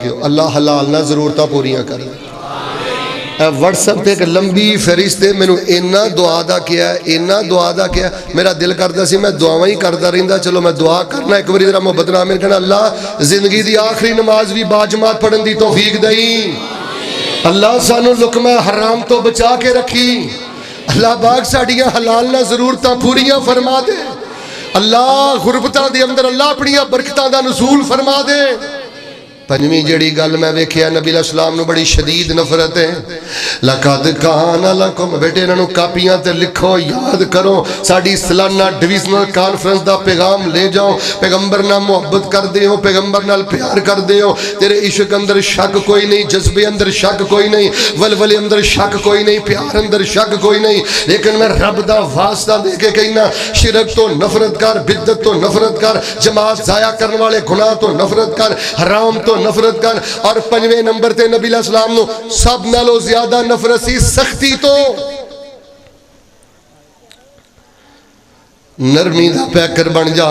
اللہ حلال نہ ضرورتاں پوریاں کر دے۔ واٹس ایپ تے ایک لمبی فہرست ہے، مینوں اینا دعا دا کیا ہے، اینا دعا دا کیا ہے، میرا دل کردا سی میں دعاواں ہی کردا رہندا، چلو میں دعا کرنا ایک باری ذرا محبت نال میں کہنا اللہ زندگی دی آخری نماز بھی با جماعت پڑھن دی توفیق دئی، اللہ سانو لقمہ حرام تو بچا کے رکھی، اللہ باغ ساڈیاں حلال نہ ضرورتاں پوریاں فرما دے، اللہ غربتاں دے اندر اللہ اپنیاں برکتاں دا نزول فرما دے۔ پنجویں جڑی گل میں ویکھیا نبی علیہ السلام نو بڑی شدید نفرت ہے، لقد کان لکم، بیٹے انہاں نو کاپیاں تے لکھو یاد کرو، ساڈی سالانہ ڈویژنل کانفرنس دا پیغام لے جاؤ، پیغمبر نال محبت کر دے ہو، پیغمبر نال پیار کر دے ہو، تیرے عشق اندر شک کوئی نہیں، جذبے اندر شک کوئی نہیں، ولولے اندر شک کوئی نہیں، پیار اندر شک کوئی نہیں، لیکن میں رب دا واسطہ دے کے کہنا شرک تو نفرت کر، بدعت تو نفرت کر، جماعت ضائع کرنے والے گناہ تو نفرت کر، حرام تو نفرت کر، اور پنجویں نمبر تے نبی علیہ السلام نو سب نالو زیادہ نفرت سی سختی تو، نرمی دا پیکر بن جا،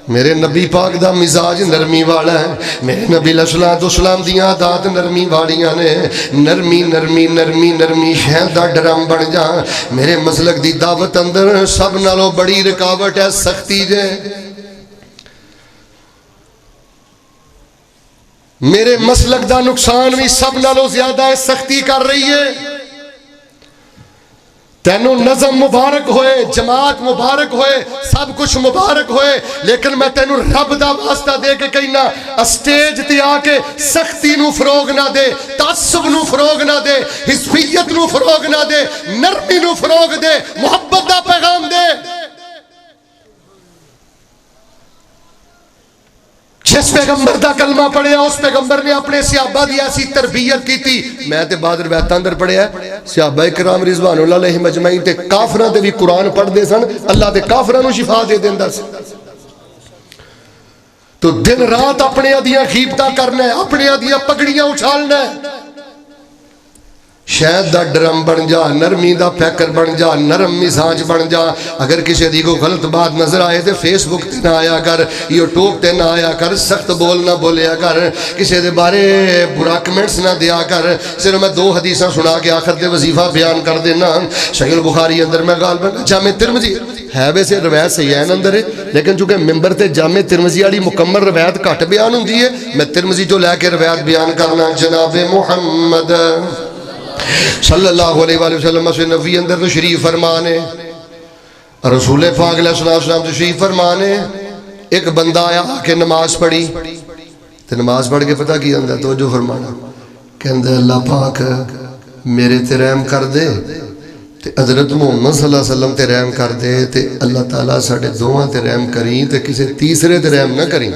میرے نبی پاک دا مزاج نرمی والا ہے، میرے نبی علیہ السلام دیاں عادات نرمی والیاں نے، نرمی نرمی نرمی نرمی شہد دا ڈرم بن جا، میرے مسلک دی دعوت اندر سب نالو بڑی رکاوٹ ہے سختی جے، میرے مسلک دا نقصان بھی سب نالو زیادہ ہے سختی کر رہی ہے، تینوں نظم مبارک ہوئے، جماعت مبارک ہوئے، سب کچھ مبارک ہوئے، لیکن میں تینوں رب دا واسطہ دے کے کہنا اسٹیج تے آ کے سختی نو فروغ نہ دے، تعصب نو فروغ نہ دے، حزبیت نو فروغ نہ دے، نرمی نو فروغ دے، محبت دا پیغام دے۔ جس پیغمبر دا کلمہ پڑھیا اس پیغمبر نے اپنے صحابہ دی ایسی تربیت کی تھی، میں تے بعد روایتاں اندر پڑھیا ہے صحابہ کرام رضوان اللہ علیہم اجمعین تے کافراں تے بھی قرآن پڑھ دے سن، اللہ تے کافراں نو شفا دے دیندا سی، تو دن رات اپنے دیاں غیبتاں کرنا ہے، اپنے دیاں پگڑیاں اچھالنا ہے، شہد دا ڈرم بن جا، نرمی دا پیکر بن جا، نرم مزاج بن جا، اگر کسی دی کو غلط بات نظر آئے تو فیس بک تے نہ آیا کر، یوٹیوب تے نہ آیا کر، سخت بول نہ بولیا کر، کسی دے بارے برا کمنٹس نہ دیا کر، صرف میں 2 حدیثاں سنا کے آخر دے وظیفہ بیان کر دینا۔ صحیح البخاری اندر میں غالباً جامع ترمذی ہے، ویسے روایت صحیحین اندر ہے، لیکن چونکہ ممبر تے جامع ترمذی والی مکمل روایت گھٹ بیان ہوندی ہے، میں ترمذی جو لے کے روایت بیان کرنا۔ جناب محمد صلی اللہ علیہ وآلہ وسلم سے نبی اندر تو شریف فرمانے، رسول پاک علیہ السلام تو شریف فرمانے، ایک بندہ آیا کہ نماز پڑھی، تو نماز پڑھ کے پتہ کی اندر تو جو فرمانا کہ اندر اللہ پاک میرے تے رحم کر دے، تے حضرت محمد صلی اللہ علیہ وسلم تے رحم کر دے، تے اللہ تعالیٰ ساڑھے دوہاں تے رحم کریں، تے کسی تیسرے تے رحم نہ کریں۔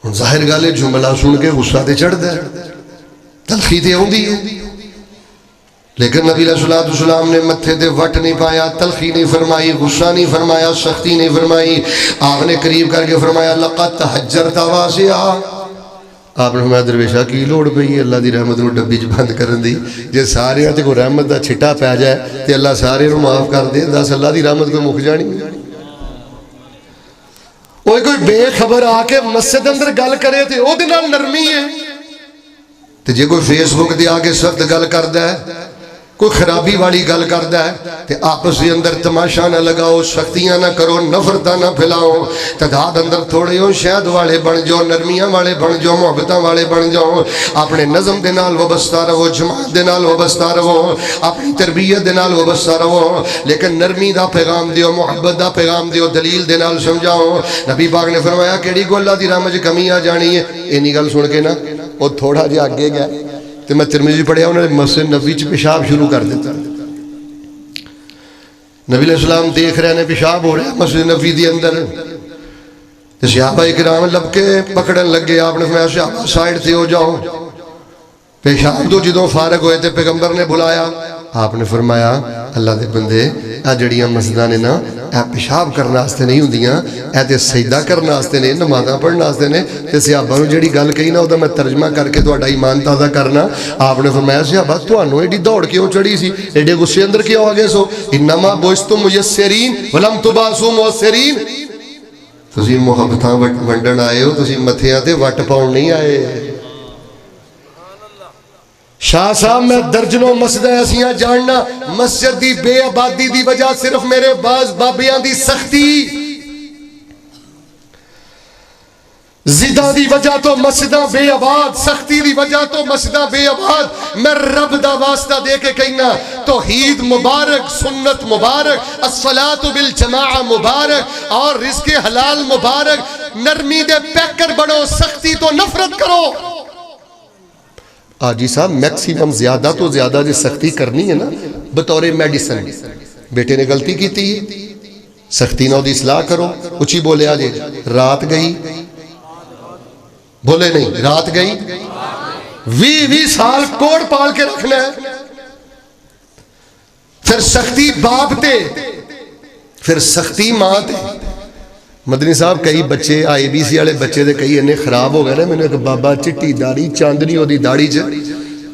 ظاہر گالے جملہ سن کے غصہ تے چڑھ دے، تلخی تے ہوں دی ہے، لیکن نبی علیہ السلام نے متھے تے وٹ نہیں پایا، تلخی نہیں فرمائی، غصہ نہیں فرمایا، سختی نہیں فرمائی، آپ نے قریب کر کے فرمایا لقد تحجرت واسعا، آپ نے فرمایا درویشہ کی لوڑ پئی اللہ دی رحمت نو ڈبی چ بند کرن دی، جے سارے تے کوئی رحمت دا چھٹا پہ جائے تے اللہ سارے نو معاف کر دے، دس اللہ دی رحمت کو مک جانی۔ کوئی بے خبر آ کے مسجد اندر گل کرے تے او دے نال نرمی ہے، تے جے کوئی فیس بک دے آگے سخت گل کردا ہے، کوئی خرابی والی گل کردا ہے، تے آپس دے اندر تماشا نہ لگاؤ، سختیاں نہ کرو، نفرتاں نہ پھیلاؤ، تعداد اندر تھوڑے ہو شہد والے بن جاؤ، نرمیاں والے بن جاؤ، محبتاں والے بن جاؤ، اپنے نظم دے نال وابستہ رہو، جماعت دے نال وابستہ رہو، اپنی تربیت دے نال وابستہ رہو، لیکن نرمی دا پیغام دیو، محبت دا پیغام دیو، دلیل دے نال سمجھاؤ۔ نبی پاک نے فرمایا کیڑی کو اللہ دی رحمت وچ کمی آ جانی ہے، اینی گل سن کے نا وہ تھوڑا جہا اگے گیا، تو میں ترمذی پڑھیا انہوں نے مسجد نبوی چ پیشاب شروع کر دیتا، نبی علیہ السلام دیکھ رہے ہیں پیشاب ہو رہا ہے مسجد نبوی دی اندر، تو صحابہ کرام لب کے پکڑن لگے، آپ نے فرمایا صحابہ سائیڈ سے ہو جاؤ، پیشاب تو جدوں فارغ ہوئے تھے پیغمبر نے بلایا، آپ نے فرمایا اللہ دے بندے اے جڑیاں مسجداں نے نا اے پیشاب کرنے واسطے نہیں ہوندیاں، اے تے سجدہ کرنے واسطے نے، نمازاں پڑھنے واسطے نے، تے صحابہ نو جڑی گل کہی نا او دا میں ترجمہ کر کے تہاڈا ایمان تازہ کرنا۔ آپ نے فرمایا صحابہ تانوں ایڈی دوڑ کیوں چڑھی سی، ایڈے غصے اندر کیوں آ گئے سو، انما بعثتم میسرین ولم تبعثوا معسرین، تسی محبتاں ونڈن آئے ہو، تسی متھیاں تے وٹ پاؤن نہیں آئے۔ شاہ صاحب میں درجنوں مسجد ایسیاں جاننا، مسجد دی بے آبادی دی وجہ صرف میرے باز بابیاں دی سختی، زدہ دی وجہ تو مسجدہ بے آباد، سختی دی وجہ تو مسجدہ بے آباد۔ میں رب دا واسطہ دے کے کہنا، توحید مبارک، سنت مبارک، الصلاۃ بالجماع مبارک، اور رزق حلال مبارک۔ نرمی دے پیکر بڑھو، سختی تو نفرت کرو۔ آجی صاحب میکسیمم زیادہ تو زیادہ جو سختی کرنی ہے نا بطور میڈیسن، بیٹے نے غلطی کی تھی، سختی نہ دی اصلاح کرو۔ اچھی بولے آجے، رات گئی، بولے نہیں، رات گئی، 20 سال کوڑ پال کے رکھنا ہے۔ پھر سختی باپ تے، پھر سختی ماں تے۔ مدنی صاحب کئی بچے آئی بی سی والے بچے دے کئی انہیں خراب ہو گئے نا۔ میں نے ایک بابا چٹی داڑھی چاندنی ہو دی داڑھی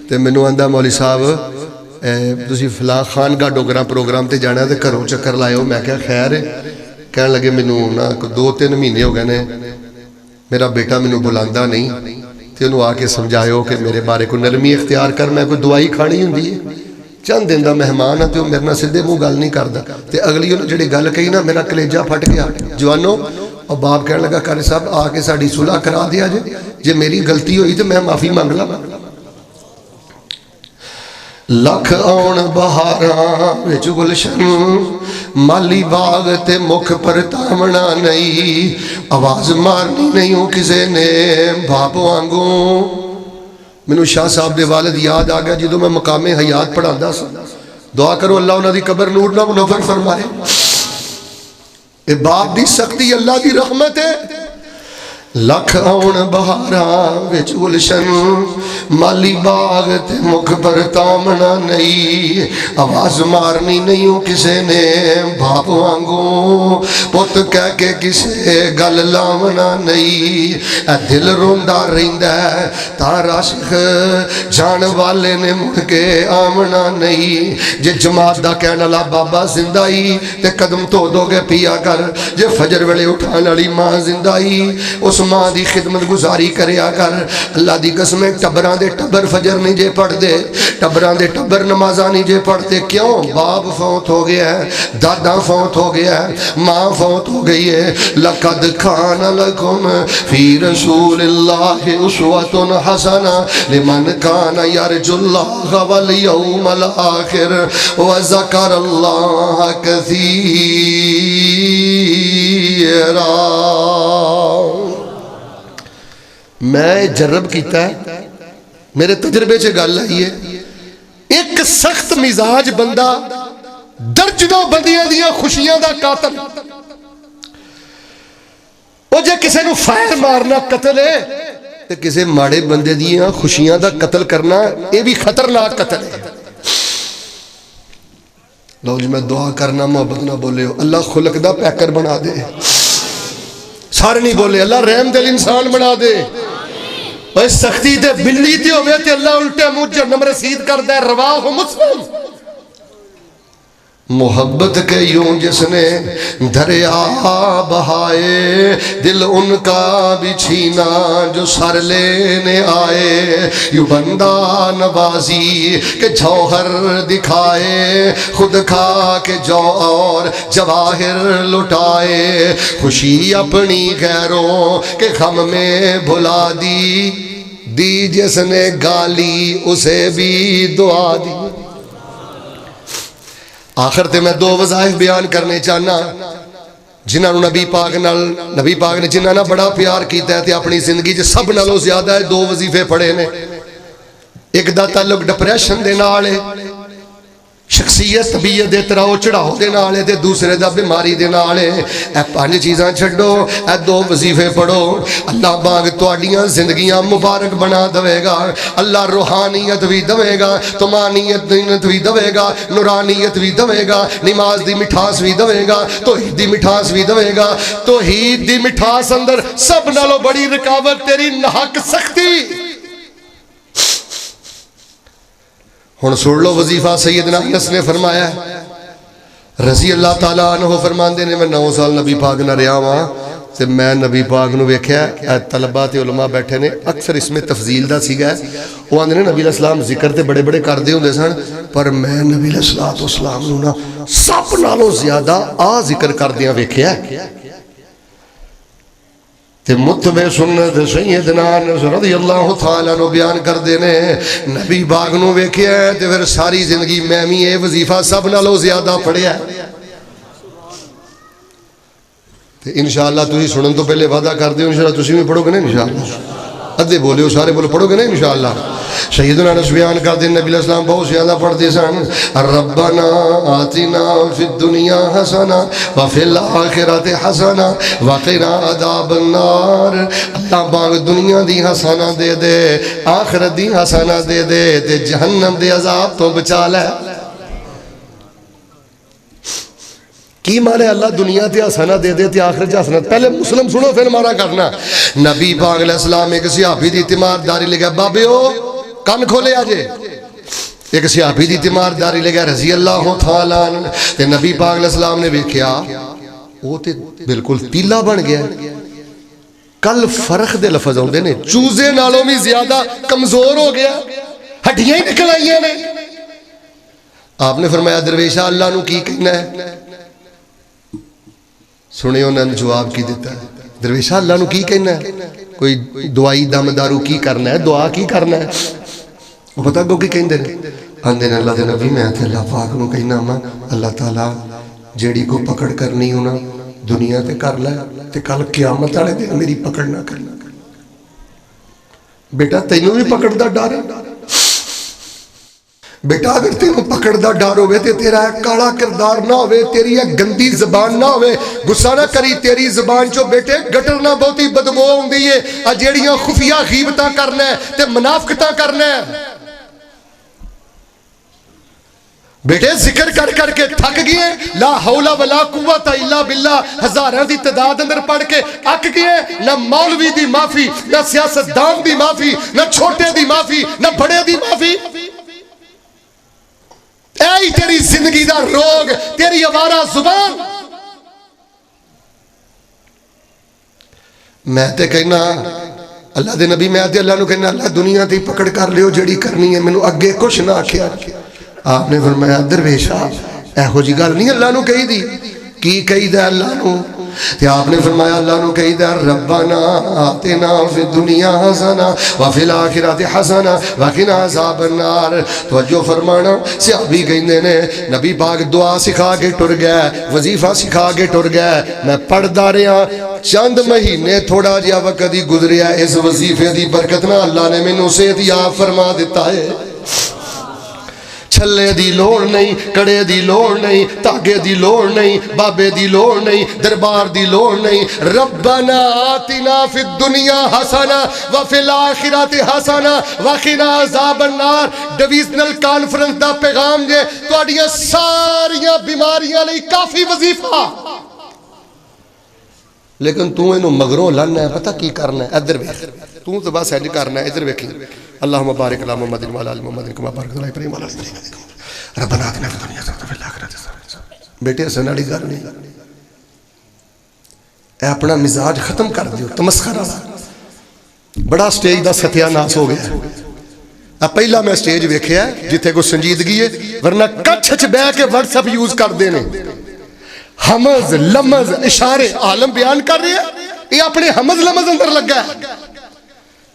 تے میں نے آندہ مولوی صاحب تسی فلاں خان کا ڈوگرا پروگرام تے جانا ہے تے گھروں چکر لائے ہو۔ میں کہا خیر ہے، کہنے لگے میں نے 2-3 مہینے ہو گئے نے میرا بیٹا میں نے بلاندہ نہیں تے انہوں آ کے سمجھائے ہو کہ میرے بارے کو نرمی اختیار کر، میں کوئی دعائی کھانی ہوں دی چند دن دا مہمان ہے تے میرے نہ سدھے منہ گل نہیں کردا تے اگلی انہوں جڑی گل کہی نا میرا کلیجہ پھٹ گیا۔ جوانو اور باپ کہنے لگا قاری صاحب آ کے ساڑی صلح کرا دیا جے میری غلطی ہوئی تو میں معافی مانگ لا۔ لکھ آن بہاراں وچ گلشن، مالی باغ تے مکھ پر تامنا نہیں، آواز مارنی نہیں ہوں کسے نے باپ وانگوں۔ میں شاہ صاحب دے والد یاد آ گیا جدو میں مقام حیات پڑھا دا سا۔ دعا کرو اللہ انہاں دی قبر نور نہ منور فرمائے۔ اے باپ دی سختی اللہ دی رحمت ہے۔ لکھ آن بہاراں وچ گلشن، مالی باغ تے مکھ پر تامنا نہیں، آواز مارنی نہیں ہوں کسے نے باپ وانگوں، پت کہہ کے کسے گل لاونا نہیں، اے دل روندا رہندا ہے تاں عاشق جان والے نے مڑ کے آمنا نہیں۔ جے جماعت دا کہنا لا بابا زندہ ہی تے قدم تو دو گے پیا کر، جے فجر ویلے اٹھان والی ماں زندہ ہی اس ماں دی خدمت گزاری کریا کر۔ اللہ دی قسم ٹبراں دے ٹبر فجر نہیں جے پڑھ دے، ٹبراں دے ٹبر نمازاں نہیں جے پڑھ دے۔ کیوں؟ باپ فوت ہو گیا ہے، دادا فوت ہو گیا ہے، ماں فوت ہو گئی ہے۔ لقد کان لکم فی رسول اللہ اسوۃ حسنہ لمن کان یرجو اللہ والیوم الآخر وذکر اللہ کثیرا۔ میں جرب کیتا ہے، میرے تجربے سے گل آئی ہے، ایک سخت مزاج بندہ درجنوں بندیاں دیاں خوشیاں دا قاتل، وہ جے کسے نو فائر مارنا قتل ہے تے کسے ماڑے بندے دیاں خوشیاں دا قتل کرنا یہ بھی خطرناک قتل ہے۔ لو جی میں دعا کرنا محبت نہ بولے ہو اللہ خلق دا پیکر بنا دے، سارے نہیں بولے اللہ رحم دل انسان بنا دے۔ اور سختی دے بلی تے ہوئے تے اللہ الٹے منہ جہنم رسید کر دے۔ رواہ مسلم۔ محبت کے یوں جس نے دریا بہائے، دل ان کا بھی چھینا جو سر لینے آئے۔ یوں بندہ نوازی کہ جوہر دکھائے، خود کھا کے جو اور جواہر لٹائے۔ خوشی اپنی غیروں کے غم میں بھلا دی جس نے گالی اسے بھی دعا دی۔ آخر تے میں 2 وظائف بیان کرنے چاہنا جنہاں نبی پاک نے جنہاں نہ بڑا پیار کیتا ہے تے اپنی زندگی جو سب نالوں زیادہ ہے 2 وظیفے پڑھے نے۔ ایک دا تعلق ڈپریشن دے نال ہے، شخصیت طبیعت دے تراؤ چڑھاؤ دے نال ہے، تے دوسرے دا بیماری دے نال ہے۔ اے 5 چیزاں چھڈو، اے 2 وظیفے پڑھو، اللہ باغ تواڈیاں زندگیاں مبارک بنا دے گا۔ اللہ روحانیت بھی دے گا، طمانینت بھی دے گا، نورانیت بھی دے گا، نماز دی مٹھاس بھی دے گا، توحید دی مٹھاس بھی دے گا۔ توحید دی مٹھاس اندر سب نالوں بڑی رکاوٹ تیری ناحق سختی۔ ہن سن لو وظیفہ سیدنا انس نے فرمایا ہے رضی اللہ تعالیٰ عنہ، فرماندے نے میں 9 سال نبی پاک نہ رہا ہاں تے میں نبی پاک نو ویکھیا طلبہ تے علماء بیٹھے نے اکثر اس میں تفضیل دا سیگا وہ آندے نے نبی علیہ السلام ذکر تے بڑے بڑے کردے ہوندے سن پر میں نبی علیہ السلام نو نا سب نالوں زیادہ ذکر کردیاں ویکھیا تے متبع سنت سیدنا انس رضی اللہ تعالیٰ نو بیان کر دینے نبی پاک نو ویکھیا تے پھر ساری زندگی میں بھی یہ وظیفہ سب نالوں زیادہ پڑھیا انشاءاللہ تسی سنن تو پہلے وعدہ کر دیو انشاءاللہ تسی بھی پڑھو گے نا انشاءاللہ ادھے بولے ہو سارے بولو پڑھو گے نا انشاءاللہ سیدنا انس بیان کر دیں نبی علیہ السلام بہت زیادہ پڑھتے سن ربنا آتنا فی الدنیا حسنا وفی الاخرت حسنا وقنا عذاب النار اللہ پاک دنیا دی حسنا دے دے آخرت دی حسنا دے دے تے جہنم دے عذاب تو بچا لے کی مانے اللہ دنیا تے حسنہ دے دے تے آخرت حسنہ پہلے مسلم سنو پھر مارا کرنا نبی پاک علیہ السلام ایک صحابی دی تیمارداری لے گیا بابے ہو کان کھولے آجے ایک صحابی دی تیمارداری لے گیا رضی اللہ تعالیٰ تے نبی پاک علیہ السلام نے دیکھیا وہ تے بالکل پیلا بن گیا کل فرق دے لفظ ہوندے نے چوزے نالوں بھی زیادہ کمزور ہو گیا ہڈیاں ہی نکل آئیاں نے آپ نے فرمایا درویشہ اللہ نو کی کہنا ہے سنے انہوں نے جواب کی دیتا ہے درویشہ اللہ نو کی کہنا ہے کوئی دعائی دم دارو کی کرنا ہے دعا کی کرنا ہے وہ پتہ گو کی کہیں دے آندے نے اللہ دے نبی میں آتے اللہ پاک نو کہنا ماں اللہ تعالیٰ جیڑی کو پکڑ کرنی ہونا دنیا تے کر لے تے کل قیامت آلے دن میری پکڑ نہ کرنا بیٹا تینوں بھی پکڑ دا ڈر ہے بیٹا اگر تینوں پکڑ دا ڈر ہوئے تے تیرا ایک کالا کردار نہ ہوئے تیری ایک گندی زبان نہ ہوئے غصہ نہ کری تیری زبان چو بیٹے گٹر نہ بہتی بدبو ہوں دی ہے اجیڑیاں خفیہ غیبتاں کرنا ہے تے منافقتاں کرنا ہے بیٹے ذکر کر کر کے تھک گئے لا حول ولا قوت الا باللہ ہزاراں دی تعداد اندر پڑھ کے اک گئے نہ مولوی دی معافی نہ سیاستدان دی معافی نہ چھوٹے دی معافی نہ بڑے دی معافی اے تیری زندگی دا روگ تیری آوارہ زبان میں تے کہنا اللہ دے نبی میں آتے اللہ نو کہنا اللہ دنیا تے پکڑ کر لیو جڑی کرنی ہے مینوں اگے کچھ نہ آکھیا آپ نے فرمایا درویشہ اے ہو جی گل نہیں اللہ نو کہی دی کی کہی دا اللہ نو تے آپ نے فرمایا اللہ نو کہی دا ربنا آتنا فی الدنیا حسنا وفی الاخرت حسنا وقنا عذاب النار توجہ فرمانا صحابی کہندے نے نبی پاک دعا سکھا کے ٹر گیا وظیفہ سکھا کے ٹر گیا میں پڑھدا رہا چند مہینے تھوڑا جہا وقت ہی گزریا اس وظیفے دی برکت نہ اللہ نے مینوں صحت یاب فرما دیتا ہے چھلے دی لوڑ نہیں کڑے دی لوڑ نہیں تاگے دی لوڑ نہیں بابے دی لوڑ نہیں دربار دی لوڑ نہیں ربنا آتنا فی الدنیا حسنا وفی الاخرت حسنا وقنا عذاب النار ڈویژنل کانفرنس دا پیغام جے تواڈیاں ساریاں بیماریاں لئی کافی وظیفہ لیکن تو انہوں مغروں لننا ہے پتہ کی کرنا ہے ادھر ویکھ تو تو بس اینج کرنا ہے ادھر ویکھی اللہم بارک علی محمد وعلی آل محمد کما بارکت علی ابراہیم وعلی آل ابراہیم ربنا آتنا فی الدنیا حسنۃ وفی الاخرۃ حسنۃ بیٹے حسن والی گل نہیں اے اپنا مزاج ختم کر دیو تمسخرہ بڑا سٹیج دا ستیہ ناس ہو گیا پہلا میں سٹیج ویکھیا ہے جتھے کوئی سنجیدگی ہے ورنہ کچھ چ بیٹھ کے واٹس ایپ یوز کر دینے حمز لمز اشارے عالم بیان کر رہے ہیں یہ اپنے حمز لمز اندر لگا ہے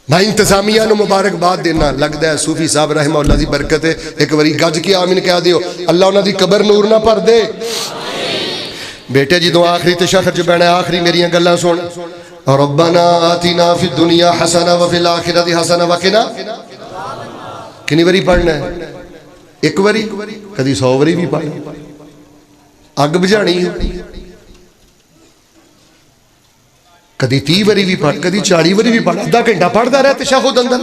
میں انتظامیہ نو مبارک بات دینا لگتا ہے صوفی صاحب رحمہ اللہ دی برکت ہے ایک وری گج کی آمین کہہ دیو اللہ انہاں دی قبر نور نہ پر دے بیٹے جی دو آخری تشہد جو بینا ہے آخری میری گلاں سن ربنا آتنا فی الدنیا حسنا وفی الاخرۃ حسنا وقنا کنی وری پڑھنا ہے ایک وری کدی 100 وری بھی پڑھنا اگ بجھانی کدی 30 وری بھی پڑھ کدی 40 وری بھی پڑھ آدھا گھنٹہ پڑھتا رہے تشہد اندر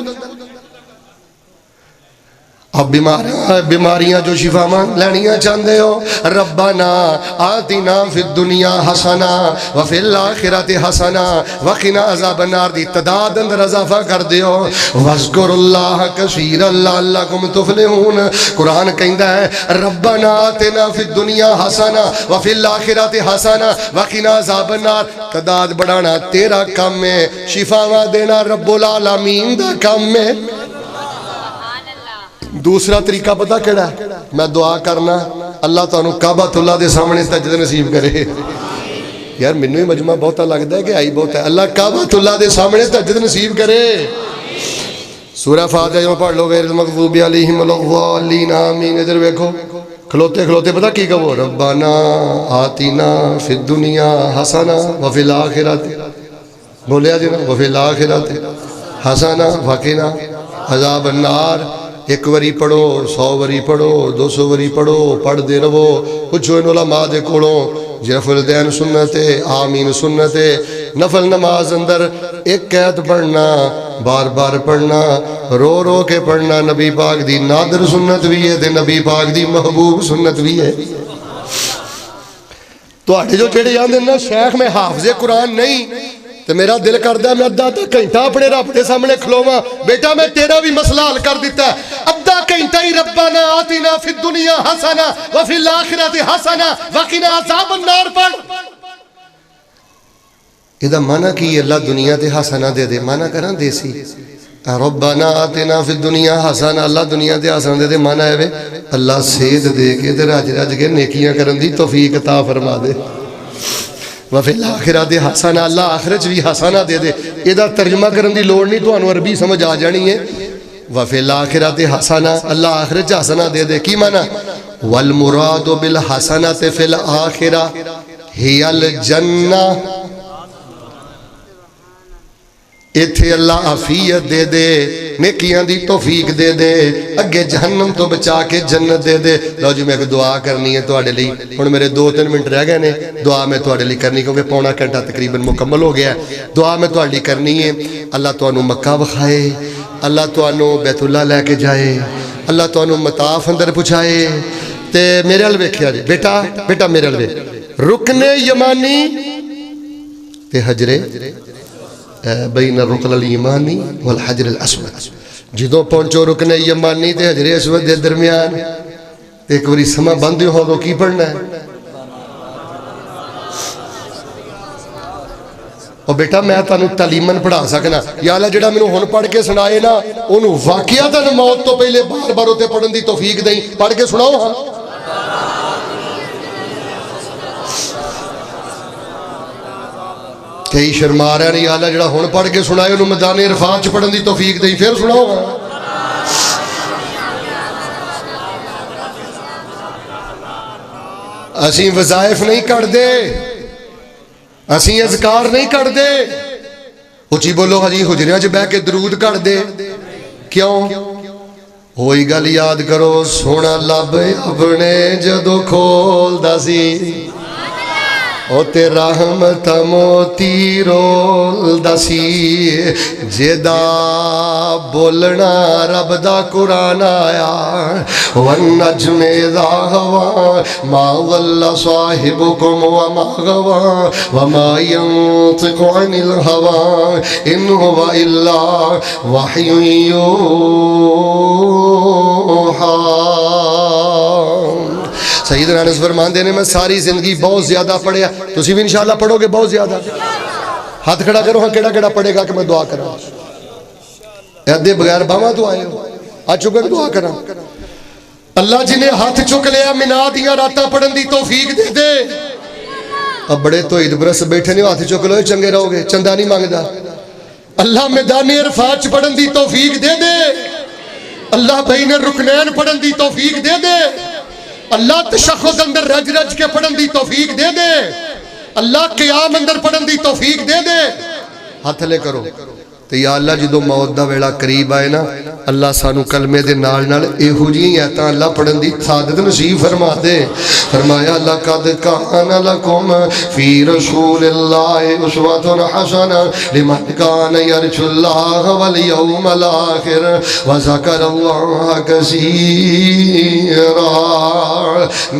اب بیماریاں جو شفاواں لینیاں چاہتے ہو ربنا آتنا فی الدنیا حسنا وفی الاخرۃ حسنا وقنا عذاب النار دی تعداد اندر اضافہ کر دیو واذکروا اللہ کثیرا لعلکم تفلحون. قرآن کہندا ہے ربنا آتنا فی الدنیا حسنا وفی الاخرۃ حسنا وقنا عذاب النار. تعداد بڑھانا تیرا کام ہے، شفاواں دینا رب العالمین دا کام ہے. دوسرا طریقہ پتہ کیڑا ہے؟ میں دعا کرنا اللہ تعالیٰ کعبۃ اللہ دے سامنے سجدہ نصیب کرے. یار مینوں ہی مجمع بہتا لگتا ہے کہ آئی بہت ہے. اللہ کعبۃ اللہ دے سامنے سجدہ نصیب کرے. سورہ فاتحہ پڑھ لو غیر المغضوب علیہم ولا الضالین آمین. ادھر دیکھو کھلوتے کھلوتے پتہ کی کہو ربنا آتنا فی الدنیا حسنا وفی الاخرۃ بولیا جی نا وفی الاخرۃ حسنا وقنا عذاب النار. ایک وری پڑھو 100 وری پڑھو 200 وری پڑھو پڑھ دے رہو. پوچھو ان علماء دے کولوں جرفل دین سنت ہے آمین سنت ہے. نفل نماز اندر ایک قید پڑھنا بار بار پڑھنا رو رو کے پڑھنا نبی پاک دی نادر سنت بھی ہے تے نبی پاک دی محبوب سنت بھی ہے. تو آٹھے جو چیڑے جاندے نا شیخ میں حافظ قرآن نہیں تو میرا دل کردہ ہے میں ادھا گھنٹہ اپنے رب دے سامنے کھلواں. بیٹا میں تیرا بھی مسئلہ حل کر دیتا ہے. ادھا گھنٹہ ہی ربنا آتنا فی الدنیا حسنا وفی الاخرۃ حسنا وقنا عذاب النار پڑھ. یہ معنی کی اللہ دنیا تے حسنا دے دے. معنی کرنا دیسی ربنا آتنا فی الدنیا حسنا اللہ دنیا تے حسنا دے دے. معنی ہے اللہ سید دے کے تے رج رج کے نیکیاں کرن دی توفیق عطا فرما دے. وفی الاخرۃ حسنا اللہ آخرت بھی حسنا دے دے. یہ ترجمہ کرن دی لوڑ نہیں تو انو عربی سمجھ آ جانی ہے. وفی الاخرۃ حسنا اللہ آخرت حسنا دے دے. کی معنی والمراد بالحسنۃ فی الاخرہ ہی الجنہ. ایتھے اللہ عافیت دے دے نیکیاں دی توفیق دے دے اگے جہنم تو بچا کے جنت دے دے. لو جی میں ایک دعا کرنی ہے تواڈے لئی. ہن میرے 2-3 منٹ رہ گئے نے. دعا میں تواڈے لئی کرنی کیونکہ پونا گھنٹہ تقریباً مکمل ہو گیا ہے. دعا میں تواڈے لئی کرنی ہے اللہ تانوں مکہ وکھائے اللہ تانوں بیت اللہ لے کے جائے اللہ تانوں مطاف اندر پہنچائے. تے میرے ال ویکھیا جی بیٹا بیٹا میرے ال ویکھ رکن یمانی تے حجر بین الرکن الایمانی والحجر الاسود. جدوں پہنچو رکن یمانی تے حجر اسود دے درمیان ایک وری سما بند ہو تو کی پڑھنا ہے. اور بیٹا میں تانوں تعلیمن پڑھا سکنا یا اللہ جڑا مینوں ہن پڑھ کے سنائے نا اونوں واقعاتاً موت تو پہلے بار بار اوتے پڑھن دی توفیق دیں. پڑھ کے سناؤ ہاں. کئی شرما رہے ہیں یا اللہ جڑا ہن پڑھ کے سنائے انہوں میدان عرفات چ پڑھن دی توفیق دیں. پھر سناؤ گا. اسی وظائف نہیں کر دے اسی اذکار نہیں کر دے. اچھی بولو حجی حجریاں چ بہ کے درود کر دے. کیوں ہوئی گل یاد کرو سونا لب اپنے جدو کھولدا سی او تے رحمت موتی رولدا سی. جدا بولنا رب دا قرآن آیا والنجم اذا ہوا ما ضل صاحبكم وما غوا وما ينطق عن الهوى ان هو الا وحی یوحى. سیدنا انس فرماندے نے میں ساری زندگی بہت زیادہ پڑھیا. تسی بھی انشاءاللہ پڑھو گے بہت زیادہ. ہاتھ کھڑا کرو ہاں کیڑا کیڑا پڑھے گا کہ میں دعا کراں. ادھے بغیر باواں تو آئے ہو آ چکے دعا کراں. اللہ جی نے ہاتھ چک لیا منا دیاں راتاں پڑھن دی توفیق دے دے. اب بڑے تو عید برس بیٹھے نے ہاتھ چک لو چنگے رہو گے. چندہ نہیں مانگدا. اللہ میدان عرفات پڑھن دی توفیق دے دے. اللہ بین الرکنین پڑھن دی توفیق دے دے. اللہ تشہد اندر رج رج کے پڑھن دی توفیق دے دے. اللہ قیام اندر پڑھن دی توفیق دے دے. ہاتھ لے کرو تے یا اللہ جدو موت دا ویلا قریب آئے نا اللہ سانو کلمے دے نال نال ایہو جی ایتاں اللہ پڑھن دی سعادت نصیب فرما دے. فرمایا لقد کان لکم فی رسول اللہ اسوۃ حسنہ لمن کان یرجو اللہ والیوم الاخر وذکر اللہ کثیرا.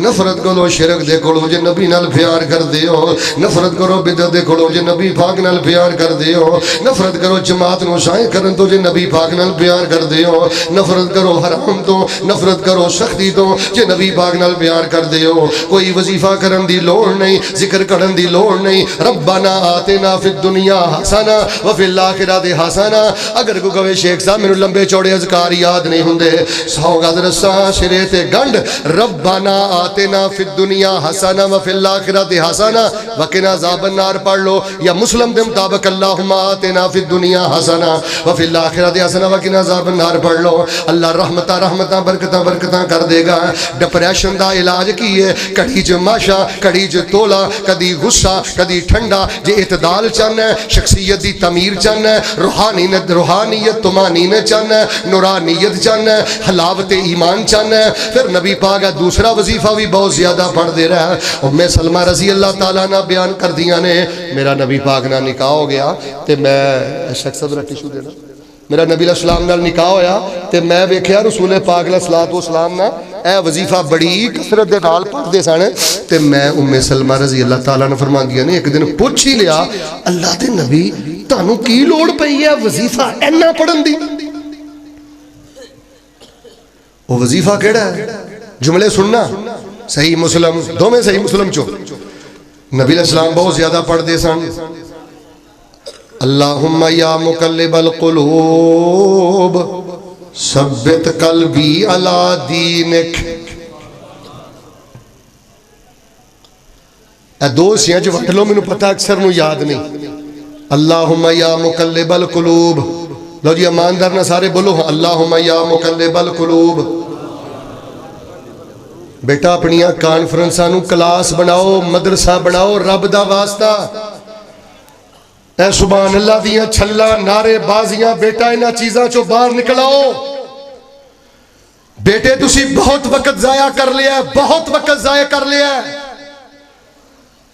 نفرت کرو شرک دے کولو جے نبی نال پیار کر دیو. نفرت کرو بدعت دے کولو جے نبی پاک نال پیار کر دیو. نفرت کرو جماعت نو شائع کرن تو جے نبی پاک نال پیار کر دیو. نفرت کرو حرام تو, نفرت کرو سختی تو جے نبی پاک نال پیار کر دیو. کوئی وظیفہ کرن دی لوڑ نہیں, ذکر کرن دی لوڑ نہیں. ربنا آتنا فی الدنیا حسنہ وفی الاخرۃ حسنہ. اگر کوئی کہے شیخ صاحب میرے لمبے چوڑے اذکار یاد نہیں ہوندے, سو گز رساں سرے تے گنڈ. ربنا آتنا فی الدنیا حسنہ وفی الاخرۃ حسنہ وقنا عذاب النار پڑھ لو, یا مسلم دے مطابق اللہم آتنا فی الدنیا حسنہ وفی الاخرۃ حسنہ وقنا عذاب النار پڑھ لو. اللہ رحمتاں رحمتاں برکتاں برکتاں کر دے گا. ڈپریشن دا علاج کی ہے؟ کڑی چ ماشا, کڑی چ تولا, کدی غصہ کدی ٹھنڈا. جے اعتدال چاہنا ہے, شخصیت دی تعمیر چاہنا ہے, روحانیت طمانینہ چاہنا ہے, نورانیت چاہنا ہے, حلاوت ایمان چاہنا ہے, پھر نبی پاک دوسرا وظیفہ بھی بہت زیادہ پڑھ دے رہا ہے. ام سلمہ رضی اللہ تعالیٰ نے بیان کر دیا نے, میرا نبی پاک نہ نکاح ہو گیا تے میں شخص ذرا ٹیشو دینا, میرا نبی علیہ السلام نال نکاح ہویا تے میں ویکھیا رسول پاک علیہ الصلوۃ والسلام نا اے وظیفہ بڑی کثرت دے نال پڑھدے سن. تے میں ام سلمہ رضی اللہ تعالیٰ نے فرماندیاں نے ایک دن پوچھ ہی لیا, اللہ دے نبی تانوں کی لوڑ پئی ہے وظیفہ اینا پڑھن دی؟ وہ وظیفہ کیڑا ہے؟ جملے سننا, صحیح مسلم, دو میں صحیح مسلم چو نبی علیہ السلام بہت زیادہ پڑھ دے سن. اللہم یا مقلب القلوب ثبت قلبی علی دینک. اے دو سیاں جو وٹ لو, میں نے پتہ اکثر نو یاد نہیں. اللہم یا مقلب القلوب, لو جی ایماندار نہ سارے بولو اللہم یا مقلب القلوب. بیٹا اپنیاں کانفرنساں نو کلاس بناؤ, مدرسہ بناؤ, رب دا واسطہ. اے سبحان اللہ دیاں چھلا نعرے بازیاں بیٹا انہاں چیزاں چو باہر نکلاؤ. بیٹے تسی بہت وقت ضائع کر لیا ہے, بہت وقت ضائع کر لیا ہے.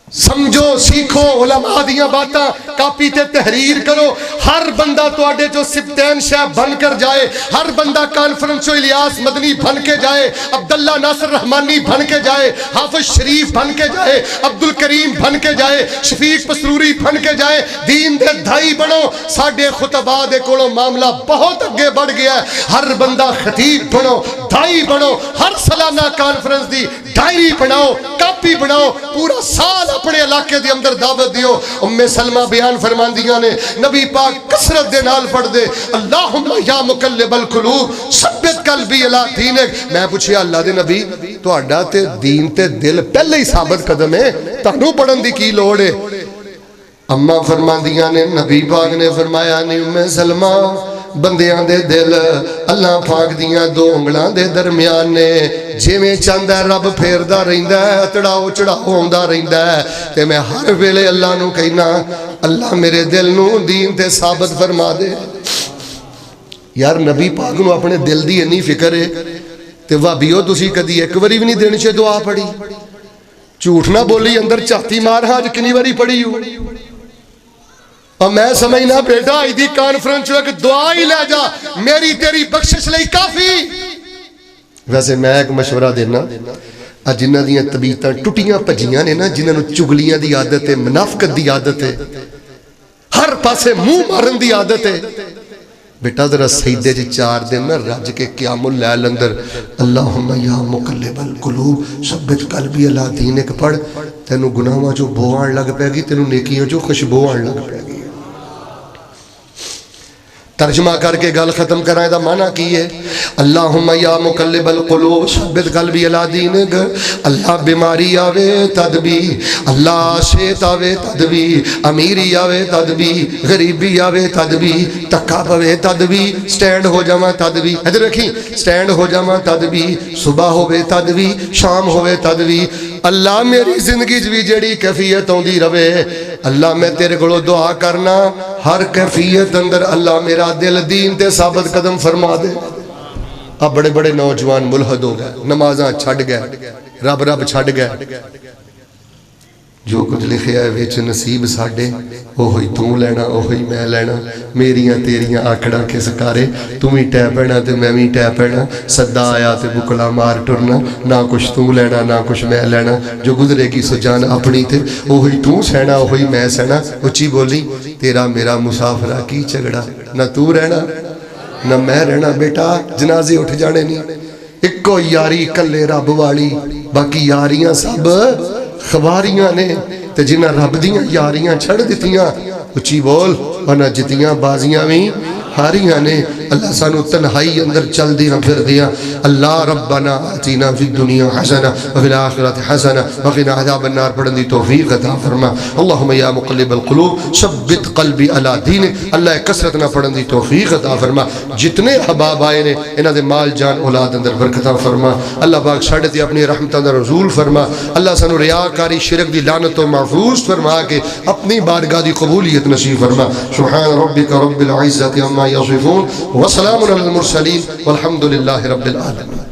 سمجھو, سیکھو, علماء دیاں باتاں کاپی تے تحریر کرو. ہر بندہ تو آڈے جو سبتین شاہ بن کر جائے, ہر بندہ کانفرنس جو الیاس مدنی بن کے جائے, عبداللہ ناصر رحمانی بن کے جائے, حافظ شریف بن کے جائے, عبدالکریم بن کے جائے, شفیق پسروری بن کے جائے, دین دے دھائی بنو. ساڑھے خطبہ دے کولو معاملہ بہت اگے بڑھ گیا ہے. ہر بندہ خطیب بنو, دھائی بنو, ہر سالانہ کانفرنس دی ڈائری بناؤ, کاپی بناؤ, پورا سال اپنے علاقے دے اندر دعوت دیو. ام سلمہ بیان فرماندیاں نے نبی پاک کثرت دے نال پڑھ دے اللہم یا مقلب القلوب ثبت قلبی علی دینک. میں پوچھیا اللہ دے نبی تہاڈا تے دین تے دل پہلے ہی ثابت قدم ہے, تانوں پڑھن دی کی لوڑ ہے؟ اماں فرماندیاں نے نبی پاک نے فرمایا نہیں ام سلمہ, بندیاں دے دل اللہ پاک دیاں دو انگلاں دے درمیان نے. جویں چاہندا ہے رب پھیردا رہندا ہے, اتڑاؤ چڑھاؤ ہوندا رہندا ہے. تے میں ہر ویلے اللہ نو کہنا اللہ میرے دل نو دین تے ثابت فرما دے. یار نبی پاک نو اپنے دل دی انی فکر ہے تے وابیو تسی کدی ایک واری بھی نہیں دن چ دعا پڑھی, جھوٹ نہ بولی, اندر چاتی مار ہاں کنی واری پڑھی ہو. اور میں سمجھنا بیٹا ایدی کانفرنس جو ایک دعا ہی لے جا, میری تیری بخشش لئی کافی. ویسے میں ایک مشورہ دینا, جنہ دیاں طبیعتاں ٹوٹیاں پجیاں نے نا, جنہاں نو چگلیاں دی عادت ہے, منافقت دی عادت ہے, ہر پاسے منہ مارن دی عادت ہے, بیٹا ذرا سجدے جی 4 دن نا رج کے قیام اللیل اندر اللہم یا مقلب القلوب ثبت قلبی علی دینک پڑھ. تینوں گناہاں جو بو آن لگ پے گی, تینوں نیکیاں جو خوشبو آن لگ پے گی. ترجمہ کر کے گل ختم کرائیں دا معنی کی ہے اللہم یا مقلب القلوب ثبت قلبی علی دینک. اللہ بیماری آوے تدبی, اللہ شیط آوے تدبی, امیری آوے تدبی, غریبی آوے تدبی, تکا پوے تدبی, سٹینڈ ہو جاواں تدبی. ادھر رکھیں, سٹینڈ ہو جاواں تدبی, صبح ہوے تدبی, شام ہوے تدبی. اللہ میری زندگی بھی جڑی کیفیت ہوندی رہے اللہ میں تیرے کو دعا کرنا ہر کیفیت اندر اللہ میرا دل دین تے ثابت قدم فرما دے. اب بڑے بڑے نوجوان ملحد ہو گئے نمازاں چھڑ گئے رب چھڑ گئے جو کچھ لکھیا ہے ویچ نصیب ساڑے اوہی تو لینا اوہی میں لینا میریاں تیریاں آکڑا کے سکارے تم ہی ٹے پینا تے میں ہی ٹے پینا صدا آیا تے بکلا مار ٹرنا نہ کچھ تو لینا نہ کچھ میں لینا جو گزرے گی سو جان اپنی تے اوہی تو سہنا اوہی میں سہنا. اچھی بولی تیرا میرا مسافرہ کی چگڑا نہ تو رہنا نہ میں رہنا بیٹا جنازے اٹھ جانے نہیں ایک کو یاری کلے رب والی باقی یاریاں سب خباریاں نے تے جنہ رب دیاں یاریاں چھڑ دیتیاں اچھی بول ورنہ جتیاں بازیاں بھی ہاریاں نے. اللہ سانو تنہائی اندر چل دیا پھر دیا. اللہ ربنا آتینا فی الدنیا حسنہ وفی الآخرت حسنہ وقنا عذاب النار پڑھن دی توفیق عطا فرما. اللہم یا مقلب القلوب ثبت قلبی علی دینک. اللہ کثرت نہ پڑھن دی توفیق عطا فرما. جتنے حباب آئے نے انہاں دے مال جان اولاد اندر برکتہ فرما. اللہ پاک ساڈے تے اپنی رحمت اندر رسول فرما. اللہ سانو ریاکاری شرک دی لعنت و محفوظ فرما کے اپنی بارگاہ دی قبولیت نصیب فرما. سبحان ربک رب العزت عما یصفون وسلام علی المرسلین والحمد للہ رب العالمین.